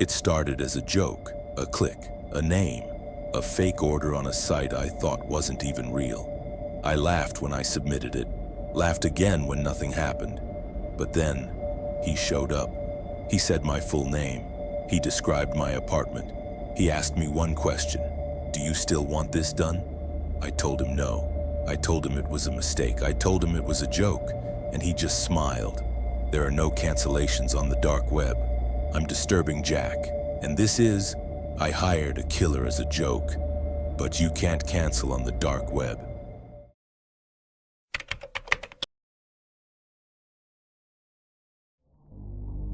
It started as a joke, a click, a name, a fake order on a site I thought wasn't even real. I laughed when I submitted it, laughed again when nothing happened. But then, he showed up. He said my full name. He described my apartment. He asked me one question: "Do you still want this done?" I told him no. I told him it was a mistake. I told him it was a joke, and he just smiled. There are no cancellations on the dark web. I'm Disturbing Jack, and this is I hired a killer as a joke, but you can't cancel on the dark web.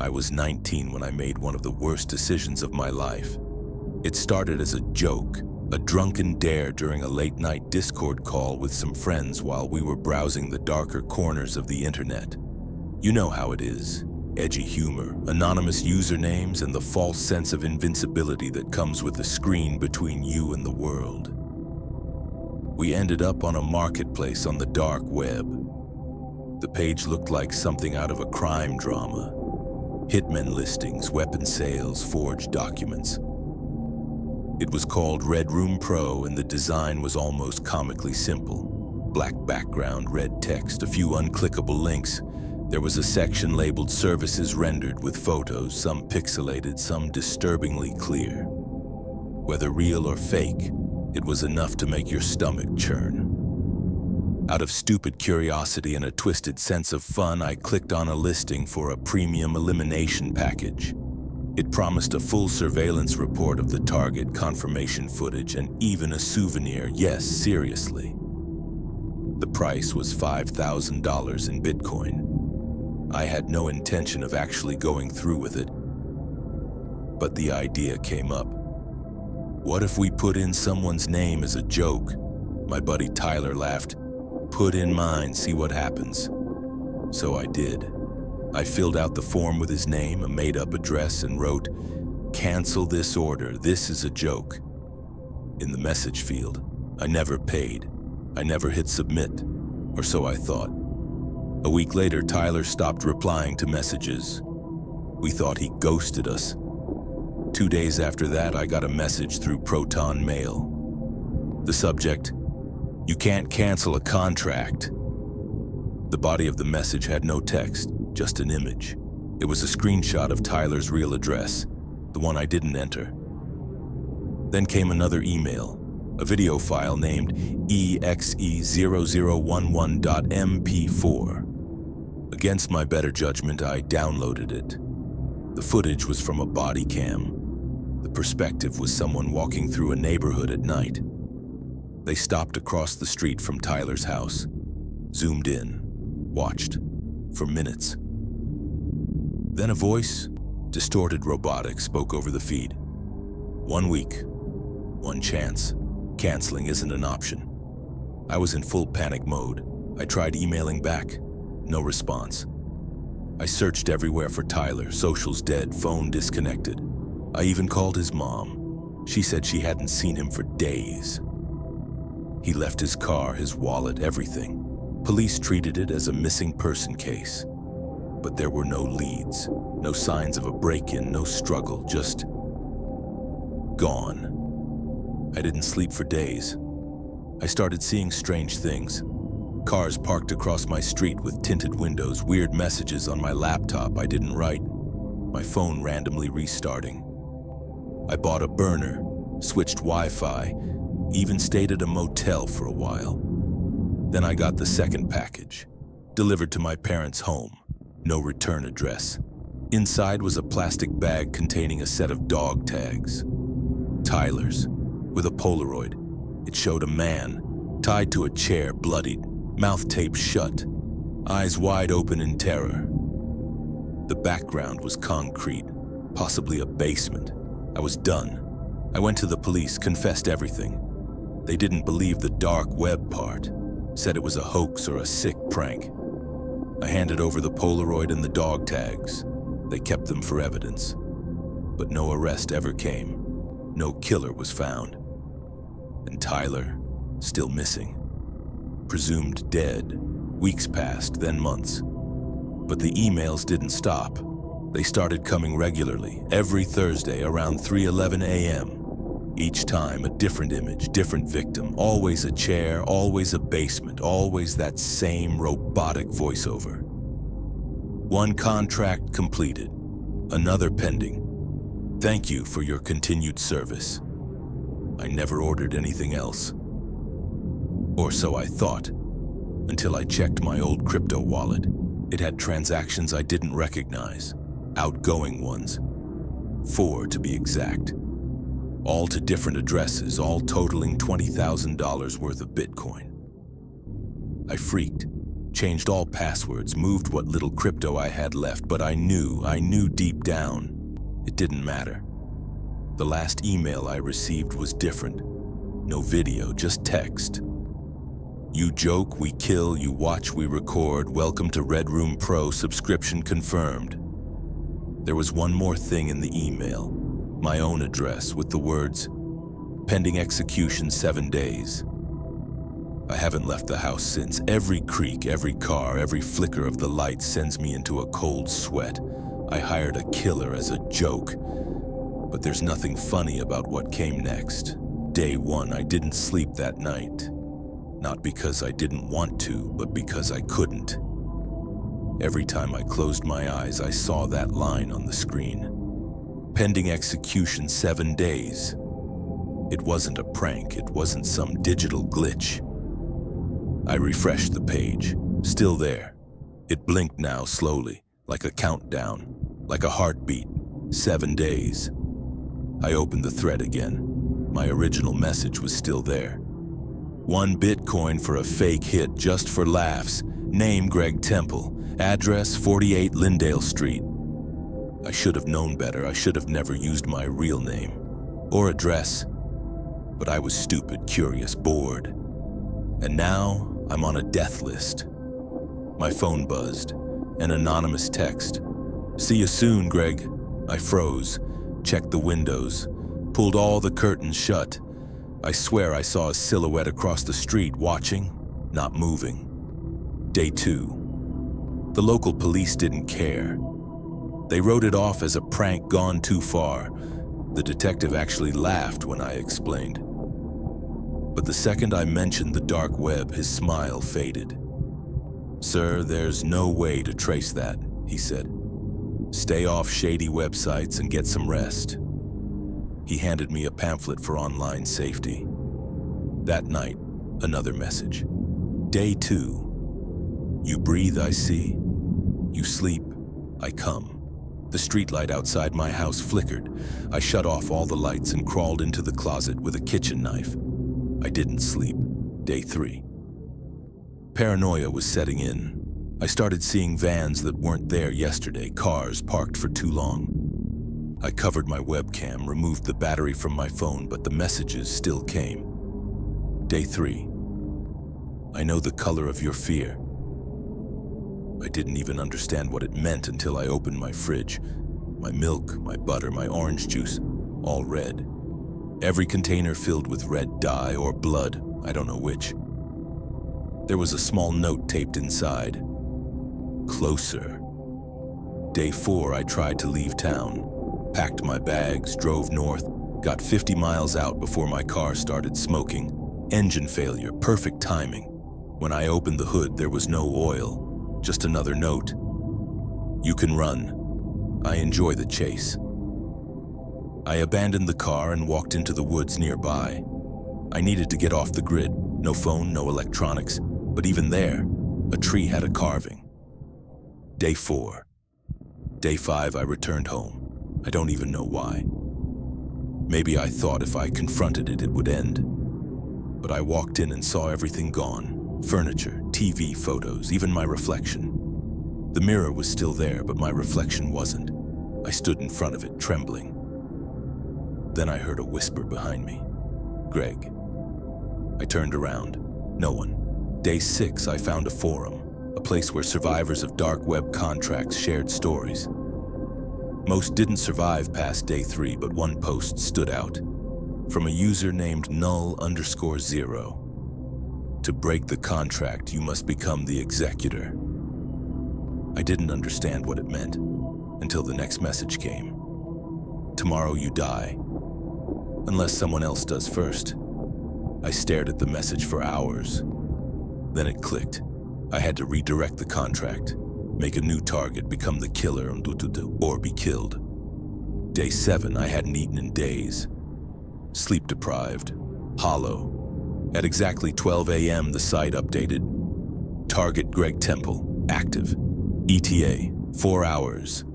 I was 19 when I made one of the worst decisions of my life. It started as a joke, a drunken dare during a late-night Discord call with some friends while we were browsing the darker corners of the internet. You know how it is. Edgy humor, anonymous usernames, and the false sense of invincibility that comes with the screen between you and the world. We ended up on a marketplace on the dark web. The page looked like something out of a crime drama. Hitmen listings, weapon sales, forged documents. It was called Red Room Pro, and the design was almost comically simple. Black background, red text, a few unclickable links. There was a section labeled Services Rendered with photos, some pixelated, some disturbingly clear. Whether real or fake, it was enough to make your stomach churn. Out of stupid curiosity and a twisted sense of fun, I clicked on a listing for a premium elimination package. It promised a full surveillance report of the target, confirmation footage, and even a souvenir. Yes, seriously. The price was $5,000 in Bitcoin. I had no intention of actually going through with it, but the idea came up. What if we put in someone's name as a joke? My buddy Tyler laughed. Put in mine, see what happens. So I did. I filled out the form with his name, a made-up address, and wrote, "Cancel this order, this is a joke." In the message field, I never paid. I never hit submit, or so I thought. A week later, Tyler stopped replying to messages. We thought he ghosted us. 2 days after that, I got a message through Proton Mail. The subject: "You can't cancel a contract." The body of the message had no text, just an image. It was a screenshot of Tyler's real address, the one I didn't enter. Then came another email, a video file named exe0011.mp4. Against my better judgment, I downloaded it. The footage was from a body cam. The perspective was someone walking through a neighborhood at night. They stopped across the street from Tyler's house, zoomed in, watched for minutes. Then a voice, distorted robotic, spoke over the feed. 1 week, one chance. Canceling isn't an option. I was in full panic mode. I tried emailing back, no response. I searched everywhere for Tyler, socials dead, phone disconnected. I even called his mom. She said she hadn't seen him for days. He left his car, his wallet, everything. Police treated it as a missing person case. But there were no leads, no signs of a break-in, no struggle, just gone. I didn't sleep for days. I started seeing strange things. Cars parked across my street with tinted windows, weird messages on my laptop I didn't write, my phone randomly restarting. I bought a burner, switched Wi-Fi, even stayed at a motel for a while. Then I got the second package, delivered to my parents' home, no return address. Inside was a plastic bag containing a set of dog tags. Tyler's, with a Polaroid. It showed a man, tied to a chair, bloodied, mouth taped shut, eyes wide open in terror. The background was concrete, possibly a basement. I was done. I went to the police, confessed everything. They didn't believe the dark web part, said it was a hoax or a sick prank. I handed over the Polaroid and the dog tags. They kept them for evidence. But no arrest ever came. No killer was found. And Tyler, still missing. Presumed dead. Weeks passed, then months. But the emails didn't stop. They started coming regularly, every Thursday around 3:11 a.m. Each time a different image, different victim, always a chair, always a basement, always that same robotic voiceover. One contract completed, another pending. Thank you for your continued service. I never ordered anything else. Or so I thought, until I checked my old crypto wallet. It had transactions I didn't recognize, outgoing ones. 4 to be exact. All to different addresses, all totaling $20,000 worth of Bitcoin. I freaked, changed all passwords, moved what little crypto I had left, but I knew deep down, it didn't matter. The last email I received was different. No video, just text. You joke, we kill, you watch, we record, welcome to Red Room Pro, subscription confirmed. There was one more thing in the email. My own address with the words, pending execution 7 days. I haven't left the house since. Every creak, every car, every flicker of the light sends me into a cold sweat. I hired a killer as a joke, but there's nothing funny about what came next. Day 1, I didn't sleep that night. Not because I didn't want to, but because I couldn't. Every time I closed my eyes, I saw that line on the screen. Pending execution 7 days. It wasn't a prank, it wasn't some digital glitch. I refreshed the page, still there. It blinked now slowly, like a countdown, like a heartbeat, 7 days. I opened the thread again. My original message was still there. 1 Bitcoin for a fake hit just for laughs. Name Greg Temple. Address 48 Lindale Street. I should have known better. I should have never used my real name or address. But I was stupid, curious, bored. And now I'm on a death list. My phone buzzed. An anonymous text. See you soon, Greg. I froze, checked the windows, pulled all the curtains shut. I swear I saw a silhouette across the street, watching, not moving. Day 2. The local police didn't care. They wrote it off as a prank gone too far. The detective actually laughed when I explained. But the second I mentioned the dark web, his smile faded. Sir, there's no way to trace that, he said. Stay off shady websites and get some rest. He handed me a pamphlet for online safety. That night, another message. Day 2. You breathe, I see. You sleep, I come. The streetlight outside my house flickered. I shut off all the lights and crawled into the closet with a kitchen knife. I didn't sleep. Day 3. Paranoia was setting in. I started seeing vans that weren't there yesterday, cars parked for too long. I covered my webcam, removed the battery from my phone, but the messages still came. Day 3. I know the color of your fear. I didn't even understand what it meant until I opened my fridge. My milk, my butter, my orange juice, all red. Every container filled with red dye or blood, I don't know which. There was a small note taped inside. Closer. Day 4, I tried to leave town. Packed my bags, drove north, got 50 miles out before my car started smoking. Engine failure, perfect timing. When I opened the hood, there was no oil. Just another note. You can run. I enjoy the chase. I abandoned the car and walked into the woods nearby. I needed to get off the grid. No phone, no electronics. But even there, a tree had a carving. Day 4. Day 5, I returned home. I don't even know why. Maybe I thought if I confronted it, it would end. But I walked in and saw everything gone. Furniture, TV, photos, even my reflection. The mirror was still there, but my reflection wasn't. I stood in front of it, trembling. Then I heard a whisper behind me. Greg. I turned around. No one. Day 6, I found a forum, a place where survivors of dark web contracts shared stories. Most didn't survive past day 3, but one post stood out. From a user named null_0. To break the contract, you must become the executor. I didn't understand what it meant. until the next message came. Tomorrow you die, unless someone else does first. I stared at the message for hours. Then it clicked. I had to redirect the contract, make a new target, become the killer, or be killed. Day 7, I hadn't eaten in days. Sleep deprived, hollow. At exactly 12 a.m., the site updated. Target Greg Temple, active. ETA, 4 hours.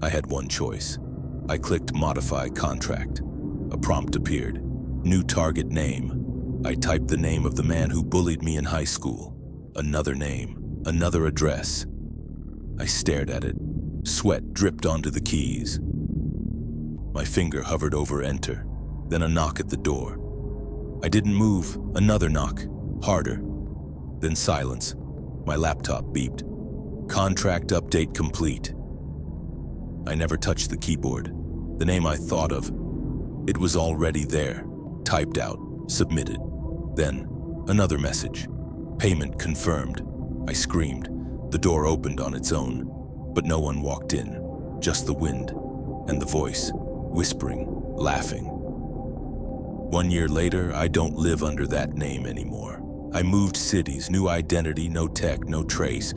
I had one choice. I clicked Modify Contract. A prompt appeared. New target name. I typed the name of the man who bullied me in high school. Another name, another address. I stared at it. Sweat dripped onto the keys. My finger hovered over Enter, then a knock at the door. I didn't move. Another knock, harder. Then silence. My laptop beeped. Contract update complete. I never touched the keyboard. The name I thought of, it was already there, typed out, submitted. Then, another message. Payment confirmed. I screamed. The door opened on its own, but no one walked in. Just the wind and the voice, whispering, laughing. 1 year later, I don't live under that name anymore. I moved cities, new identity, no tech, no trace.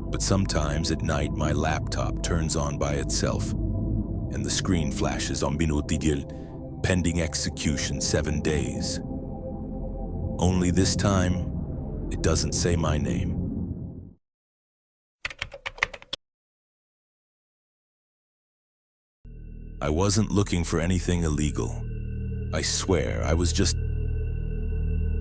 But sometimes at night, my laptop turns on by itself, and the screen flashes on minutigil, pending execution 7 days. Only this time, it doesn't say my name. I wasn't looking for anything illegal. I swear, I was just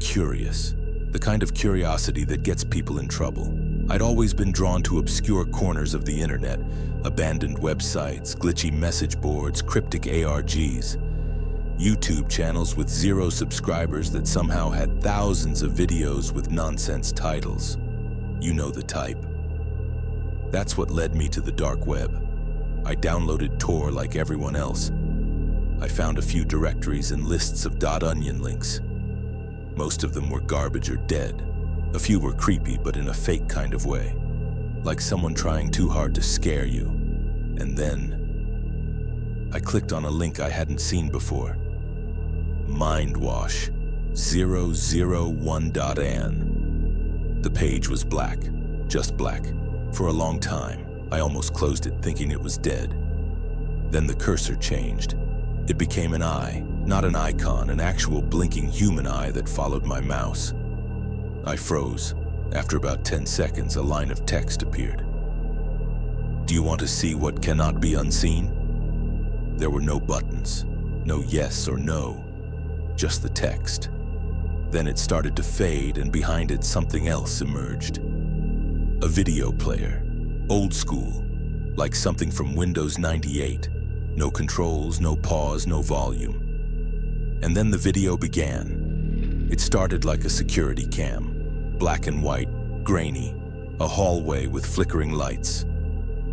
curious. The kind of curiosity that gets people in trouble. I'd always been drawn to obscure corners of the internet, abandoned websites, glitchy message boards, cryptic ARGs, YouTube channels with 0 subscribers that somehow had thousands of videos with nonsense titles. You know the type. That's what led me to the dark web. I downloaded Tor like everyone else. I found a few directories and lists of .onion links. Most of them were garbage or dead. A few were creepy, but in a fake kind of way. Like someone trying too hard to scare you. And then I clicked on a link I hadn't seen before. Mindwash 001.an. The page was black, just black. For a long time, I almost closed it thinking it was dead. Then the cursor changed. It became an eye, not an icon, an actual blinking human eye that followed my mouse. I froze. After about 10 seconds, a line of text appeared. Do you want to see what cannot be unseen? There were no buttons, no yes or no, just the text. Then it started to fade, and behind it something else emerged. A video player, old school, like something from Windows 98. No controls, no pause, no volume. And then the video began. It started like a security cam. Black and white, grainy, a hallway with flickering lights.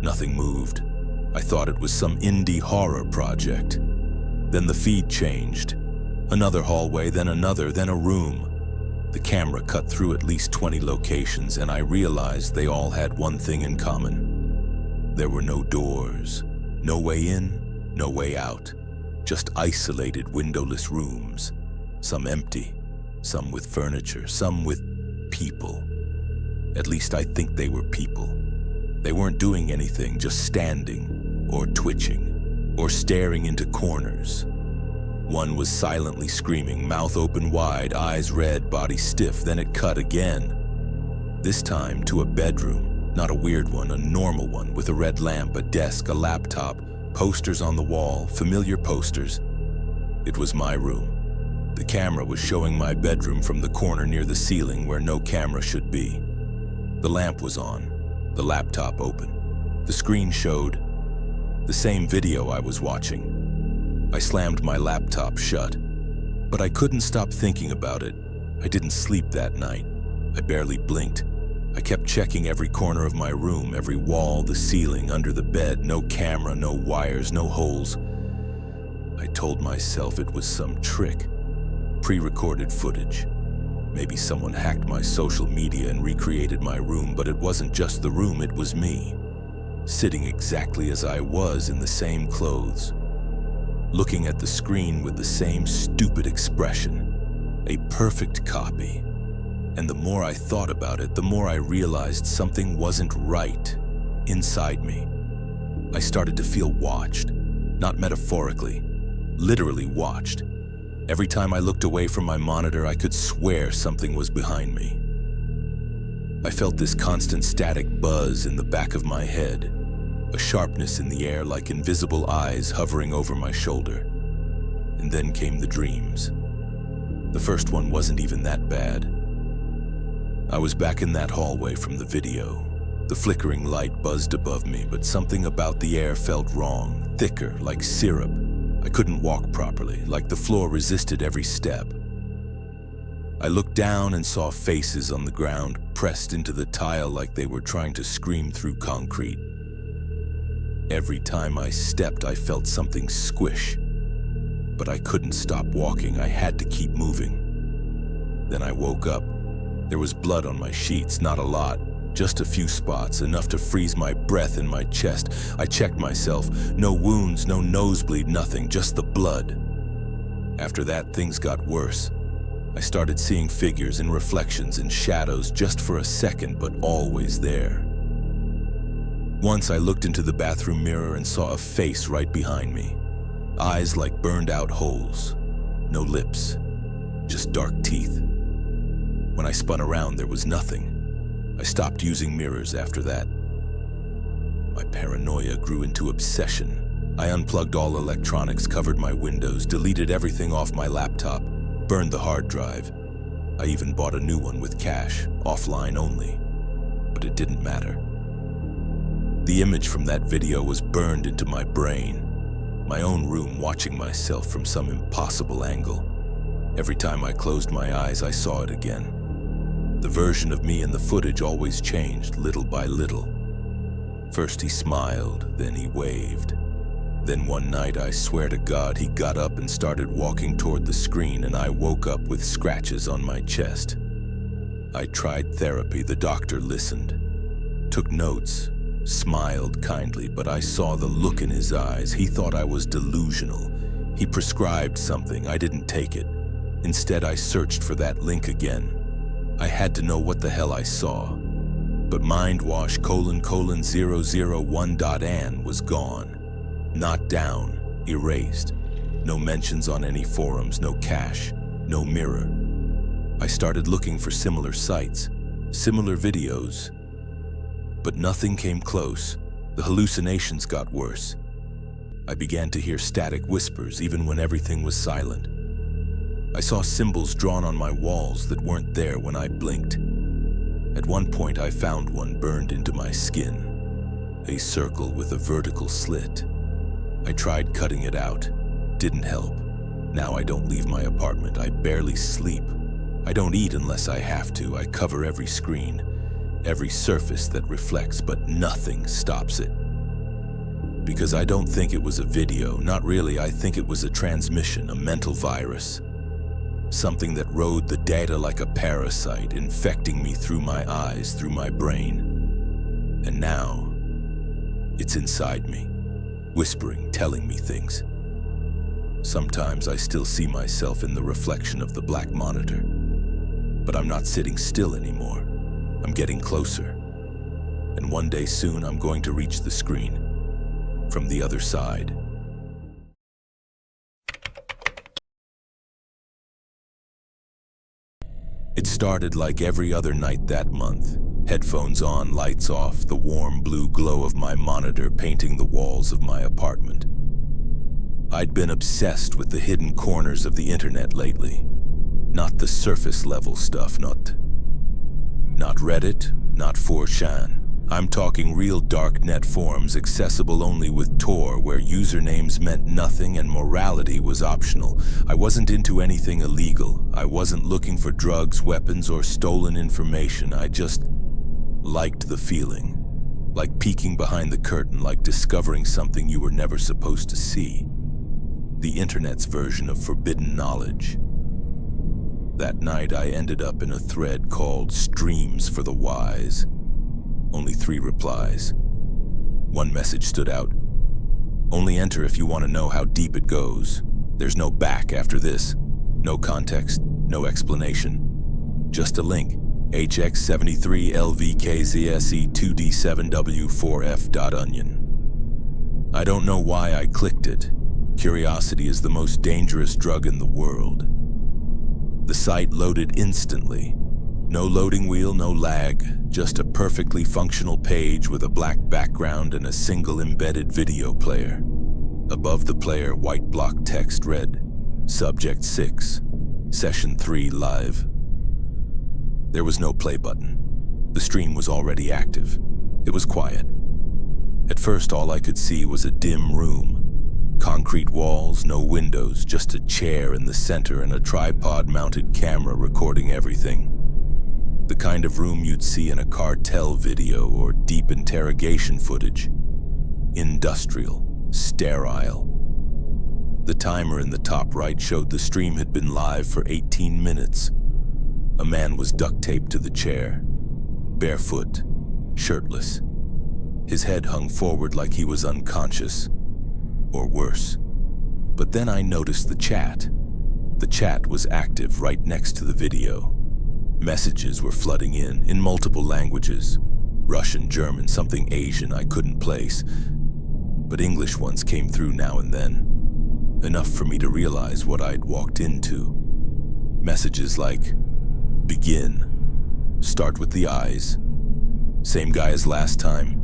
Nothing moved. I thought it was some indie horror project. Then the feed changed. Another hallway, then another, then a room. The camera cut through at least 20 locations, and I realized they all had one thing in common. There were no doors, no way in, no way out. Just isolated windowless rooms. Some empty, some with furniture, some with people. At least I think they were people. They weren't doing anything, just standing, or twitching, or staring into corners. One was silently screaming, mouth open wide, eyes red, body stiff. Then it cut again. This time to a bedroom, not a weird one, a normal one, with a red lamp, a desk, a laptop, posters on the wall, familiar posters. It was my room. The camera was showing my bedroom from the corner near the ceiling where no camera should be. The lamp was on, the laptop open. The screen showed the same video I was watching. I slammed my laptop shut, but I couldn't stop thinking about it. I didn't sleep that night. I barely blinked. I kept checking every corner of my room, every wall, the ceiling, under the bed. No camera, no wires, no holes. I told myself it was some trick. Pre-recorded footage. Maybe someone hacked my social media and recreated my room, but it wasn't just the room, it was me. sitting exactly as I was in the same clothes, looking at the screen with the same stupid expression, a perfect copy. And the more I thought about it, the more I realized something wasn't right inside me. I started to feel watched, not metaphorically, literally watched. Every time I looked away from my monitor, I could swear something was behind me. I felt this constant static buzz in the back of my head, a sharpness in the air like invisible eyes hovering over my shoulder. And then came the dreams. The first one wasn't even that bad. I was back in that hallway from the video. The flickering light buzzed above me, but something about the air felt wrong, thicker, like syrup. I couldn't walk properly, like the floor resisted every step. I looked down and saw faces on the ground, pressed into the tile like they were trying to scream through concrete. Every time I stepped, I felt something squish. But I couldn't stop walking. I had to keep moving. Then I woke up. There was blood on my sheets, not a lot, just a few spots, enough to freeze my breath in my chest. I checked myself. No wounds, no nosebleed, nothing, just the blood. After that, things got worse. I started seeing figures and reflections and shadows just for a second, but always there. Once I looked into the bathroom mirror and saw a face right behind me. Eyes like burned out holes. No lips, just dark teeth. When I spun around, there was nothing. I stopped using mirrors after that. My paranoia grew into obsession. I unplugged all electronics, covered my windows, deleted everything off my laptop, burned the hard drive. I even bought a new one with cash, offline only. But it didn't matter. The image from that video was burned into my brain. My own room, watching myself from some impossible angle. Every time I closed my eyes, I saw it again. The version of me in the footage always changed, little by little. First he smiled, then he waved. Then one night, I swear to God, he got up and started walking toward the screen, and I woke up with scratches on my chest. I tried therapy. The doctor listened, took notes, smiled kindly, but I saw the look in his eyes. He thought I was delusional. He prescribed something. I didn't take it. Instead, I searched for that link again. I had to know what the hell I saw. But mindwash::001.an was gone. Not down, erased. No mentions on any forums, no cache, no mirror. I started looking for similar sites, similar videos. But nothing came close. The hallucinations got worse. I began to hear static whispers even when everything was silent. I saw symbols drawn on my walls that weren't there when I blinked. At one point, I found one burned into my skin, a circle with a vertical slit. I tried cutting it out. Didn't help. Now I don't leave my apartment. I barely sleep. I don't eat unless I have to. I cover every screen, every surface that reflects, but nothing stops it. Because I don't think it was a video. Not really. I think it was a transmission, a mental virus. Something that rode the data like a parasite, infecting me through my eyes, through my brain. And now, it's inside me, whispering, telling me things. Sometimes I still see myself in the reflection of the black monitor. But I'm not sitting still anymore. I'm getting closer. And one day soon, I'm going to reach the screen from the other side. It started like every other night that month. Headphones on, lights off, the warm blue glow of my monitor painting the walls of my apartment. I'd been obsessed with the hidden corners of the internet lately. Not the surface level stuff, not Reddit, not 4chan. I'm talking real darknet forums accessible only with Tor, where usernames meant nothing and morality was optional. I wasn't into anything illegal. I wasn't looking for drugs, weapons, or stolen information. I just liked the feeling. Like peeking behind the curtain, like discovering something you were never supposed to see. The internet's version of forbidden knowledge. That night, I ended up in a thread called Streams for the Wise. Only 3 replies. One message stood out. Only enter if you want to know how deep it goes. There's no back after this. No context, no explanation. Just a link. HX73LVKZSE2D7W4F.onion. I don't know why I clicked it. Curiosity is the most dangerous drug in the world. The site loaded instantly. No loading wheel, no lag, just a perfectly functional page with a black background and a single embedded video player. Above the player, white block text read, Subject 6, Session 3 live. There was no play button. The stream was already active. It was quiet. At first, all I could see was a dim room. Concrete walls, no windows, just a chair in the center and a tripod-mounted camera recording everything. The kind of room you'd see in a cartel video or deep interrogation footage. Industrial, sterile. The timer in the top right showed the stream had been live for 18 minutes. A man was duct taped to the chair, barefoot, shirtless. His head hung forward like he was unconscious, or worse. But then I noticed the chat. The chat was active right next to the video. Messages were flooding in multiple languages. Russian, German, something Asian I couldn't place. But English ones came through now and then. Enough for me to realize what I'd walked into. Messages like, begin, start with the eyes. Same guy as last time.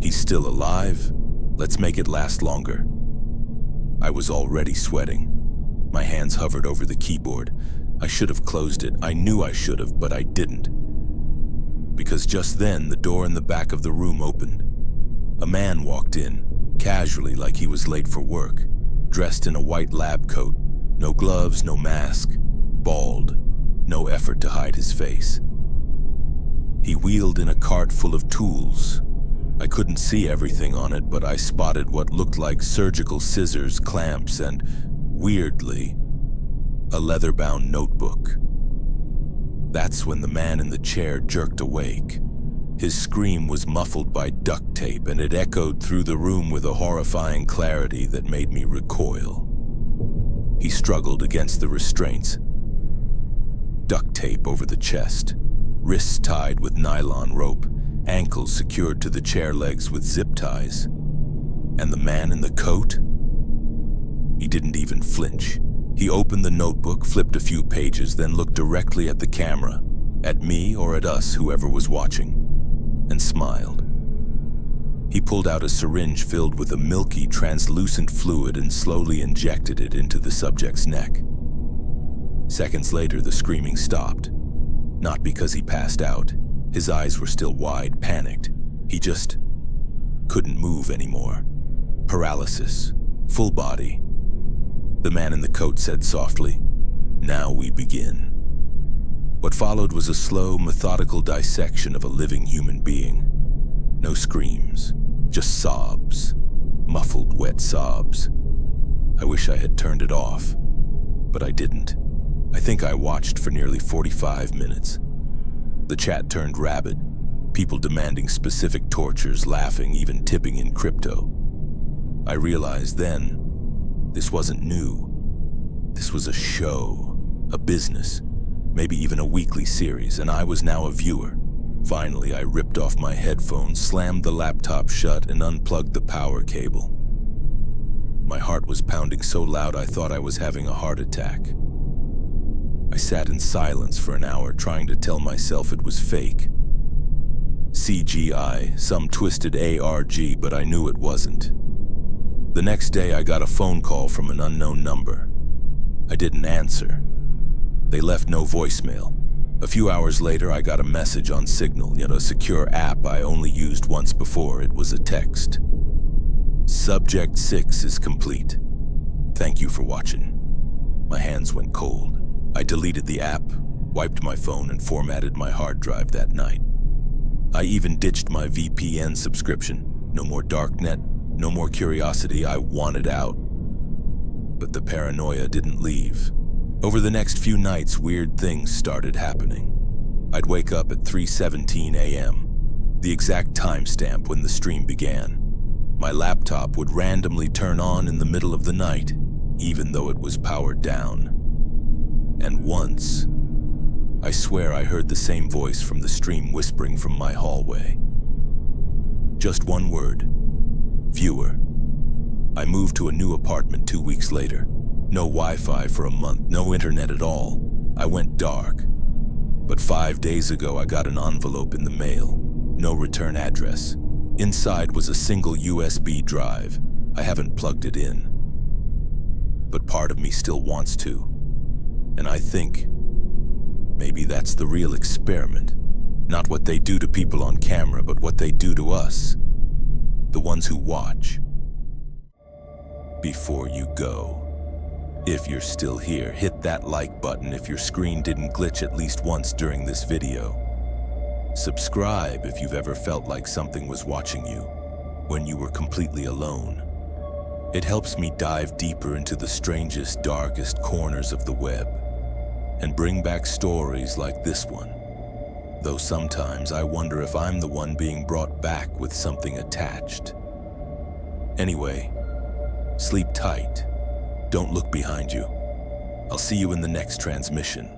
He's still alive. Let's make it last longer. I was already sweating. My hands hovered over the keyboard. I should have closed it. I knew I should have, but I didn't. Because just then, the door in the back of the room opened. A man walked in, casually like he was late for work, dressed in a white lab coat, no gloves, no mask, bald, no effort to hide his face. He wheeled in a cart full of tools. I couldn't see everything on it, but I spotted what looked like surgical scissors, clamps, and, weirdly, a leather-bound notebook. That's when the man in the chair jerked awake. His scream was muffled by duct tape, and it echoed through the room with a horrifying clarity that made me recoil. He struggled against the restraints. Duct tape over the chest, wrists tied with nylon rope, ankles secured to the chair legs with zip ties. And the man in the coat? He didn't even flinch. He opened the notebook, flipped a few pages, then looked directly at the camera, at me or at us, whoever was watching, and smiled. He pulled out a syringe filled with a milky, translucent fluid and slowly injected it into the subject's neck. Seconds later, the screaming stopped. Not because he passed out. His eyes were still wide, panicked. He just couldn't move anymore. Paralysis, full body. The man in the coat said softly, "Now we begin." What followed was a slow, methodical dissection of a living human being. No screams, just sobs, muffled, wet sobs. I wish I had turned it off, but I didn't. I think I watched for nearly 45 minutes. The chat turned rabid, people demanding specific tortures, laughing, even tipping in crypto. I realized then, this wasn't new. This was a show, a business, maybe even a weekly series, and I was now a viewer. Finally, I ripped off my headphones, slammed the laptop shut, and unplugged the power cable. My heart was pounding so loud I thought I was having a heart attack. I sat in silence for an hour, trying to tell myself it was fake. CGI, some twisted ARG, but I knew it wasn't. The next day, I got a phone call from an unknown number. I didn't answer. They left no voicemail. A few hours later, I got a message on Signal, yet a secure app I only used once before. It was a text. Subject 6 is complete. Thank you for watching. My hands went cold. I deleted the app, wiped my phone, and formatted my hard drive that night. I even ditched my VPN subscription. No more darknet, no more curiosity. I wanted out. But the paranoia didn't leave. Over the next few nights, weird things started happening. I'd wake up at 3:17 a.m., the exact timestamp when the stream began. My laptop would randomly turn on in the middle of the night, even though it was powered down. And once, I swear I heard the same voice from the stream whispering from my hallway. Just one word: viewer. I moved to a new apartment 2 weeks later. No Wi-Fi for a month, no internet at all. I went dark. But 5 days ago, I got an envelope in the mail. No return address. Inside was a single USB drive. I haven't plugged it in. But part of me still wants to. And I think maybe that's the real experiment. Not what they do to people on camera, but what they do to us. The ones who watch. Before you go. If you're still here, hit that like button if your screen didn't glitch at least once during this video. Subscribe if you've ever felt like something was watching you when you were completely alone. It helps me dive deeper into the strangest, darkest corners of the web and bring back stories like this one. Though sometimes I wonder if I'm the one being brought back with something attached. Anyway, sleep tight. Don't look behind you. I'll see you in the next transmission.